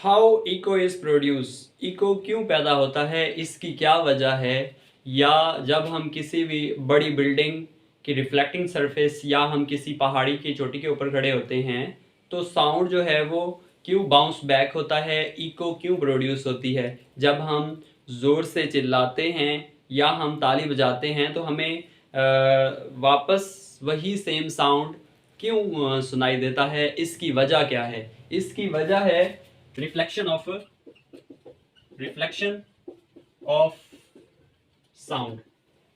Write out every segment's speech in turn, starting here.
How echo is produce, echo क्यों पैदा होता है, इसकी क्या वजह है। या जब हम किसी भी बड़ी बिल्डिंग की रिफ्लेक्टिंग सरफेस या हम किसी पहाड़ी की चोटी के ऊपर खड़े होते हैं तो साउंड जो है वो क्यों बाउंस बैक होता है, इको क्यों प्रोड्यूस होती है। जब हम ज़ोर से चिल्लाते हैं या हम ताली बजाते हैं तो हमें वापस वही सेम साउंड क्यों सुनाई देता है, इसकी वजह क्या है। इसकी वजह है reflection of sound.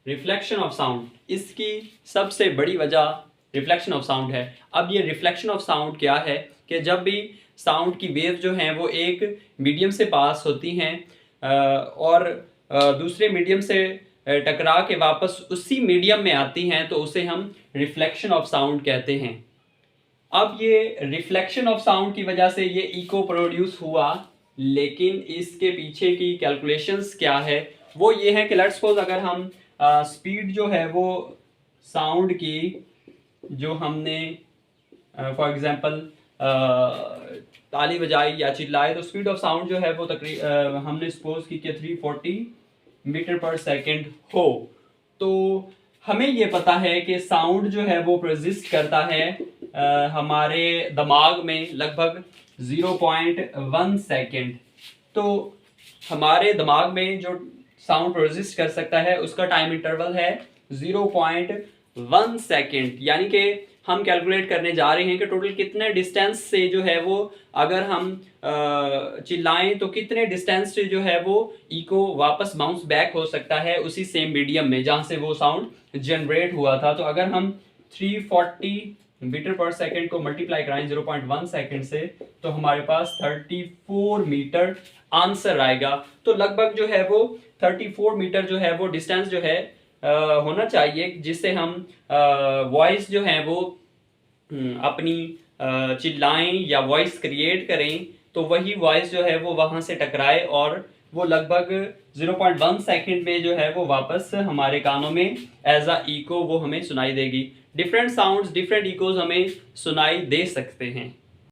Reflection of sound इसकी सबसे बड़ी वजह रिफ्लेक्शन ऑफ साउंड है। अब ये रिफ्लेक्शन ऑफ साउंड क्या है कि जब भी साउंड की वेव जो हैं वो एक मीडियम से पास होती हैं और दूसरे मीडियम से टकरा के वापस उसी मीडियम में आती हैं तो उसे हम रिफ्लेक्शन ऑफ साउंड कहते हैं। अब ये रिफ्लेक्शन ऑफ साउंड की वजह से ये इको प्रोड्यूस हुआ, लेकिन इसके पीछे की कैलकुलेशंस क्या है वो ये है कि लेट्स सपोज अगर हम स्पीड जो है वो साउंड की जो हमने फॉर एग्जांपल ताली बजाई या चिल्लाए तो स्पीड ऑफ साउंड जो है वो हमने सपोज की कि 340 मीटर पर सेकेंड हो, तो हमें ये पता है कि साउंड जो है वो प्रोजिस्ट करता है हमारे दिमाग में लगभग 0.1 सेकेंड। तो हमारे दिमाग में जो साउंड प्रोजिस्ट कर सकता है उसका टाइम इंटरवल है 0.1 सेकेंड। यानी कि हम कैलकुलेट करने जा रहे हैं कि टोटल कितने डिस्टेंस से जो है वो अगर हम चिल्लाएं तो कितने डिस्टेंस से जो है वो इको वापस बाउंस बैक हो सकता है उसी सेम मीडियम में जहां से वो साउंड जनरेट हुआ था। तो अगर हम 340 मीटर पर सेकेंड को मल्टीप्लाई कराएं 0.1 सेकेंड से तो हमारे पास 34 मीटर आंसर आएगा। तो लगभग जो है वो 34 मीटर जो है वो डिस्टेंस जो है होना चाहिए जिससे हम वॉइस जो है वो अपनी चिल्लाएं या वॉइस क्रिएट करें तो वही वॉइस जो है वो वहां से टकराए और वो लगभग 0.1 सेकंड में जो है वो वापस हमारे कानों में एज अ इको वो हमें सुनाई देगी। डिफरेंट साउंड्स डिफरेंट इकोज हमें सुनाई दे सकते हैं।